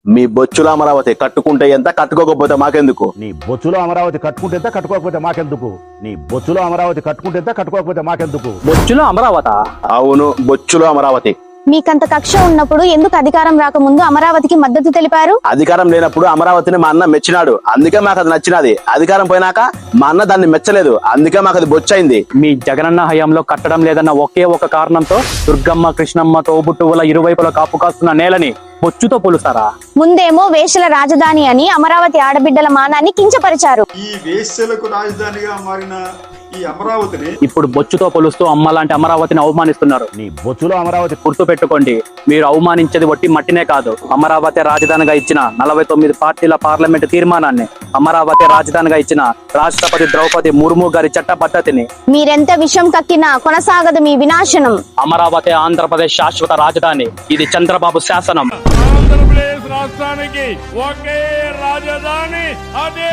మీ బొచ్చుల అమరావతి కట్టుకుంటే ఎంత, కట్టుకోకపోతే మాకెందుకు? నీ బొచ్చులో అమరావతి కట్టుకుంటే ఎంత, కట్టుకోకపోతే మాకెందుకు? నీ బొచ్చులో అమరావతి కట్టుకుంటే ఎంత, కట్టుకోకపోతే మాకెందుకు? బొచ్చులో అమరావతి. అవును, బొచ్చులో అమరావతి. మీకంత కక్ష ఉన్నప్పుడు ఎందుకు అధికారం రాకముందు అమరావతికి మద్దతు తెలిపారు? అధికారం లేనప్పుడు అమరావతిని మా అన్న మెచ్చినాడు, అందుకే మాకు అది నచ్చినది. అధికారం పోయినాక మా అన్న దాన్ని మెచ్చలేదు, అందుకే మాకు అది బొచ్చైంది. మీ జగనన్న హయాంలో కట్టడం లేదన్న ఒకే ఒక కారణంతో దుర్గమ్మ కృష్ణమ్మ తోబుట్టువుల ఇరువైపుల కాపు కాస్తున్న నేలని బొచ్చుతో పొలుస్తారా? ముందేమో వేశ్యల రాజధాని అని అమరావతి ఆడబిడ్డల మానాన్ని కించపరిచారు. ఈ వేశ్యలకు రాజధానిగా మారిన ఈ అమరావతిని ఇప్పుడు బొచ్చుతో పొలుస్తూ అమ్మ లాంటి అమరావతిని అవమానిస్తున్నారు. నీ బొచ్చులో అమరావతి గుర్తు పెట్టుకోండి, మీరు అవమానించేది ఒట్టి మట్టినే కాదు, అమరావతి రాజధానిగా ఇచ్చిన 49 పార్టీల పార్లమెంటు తీర్మానాన్ని, అమరావతి రాజధానిగా ఇచ్చిన రాష్ట్రపతి ద్రౌపది ముర్ము గారి చట్ట పద్ధతిని. మీరెంత విషం కక్కినా కొనసాగదు మీ వినాశనం. అమరావతి ఆంధ్రప్రదేశ్ శాశ్వత రాజధాని, ఇది చంద్రబాబు శాసనం. ఆంధ్రప్రదేశ్ రాష్ట్రానికి ఒకే రాజధాని, అదే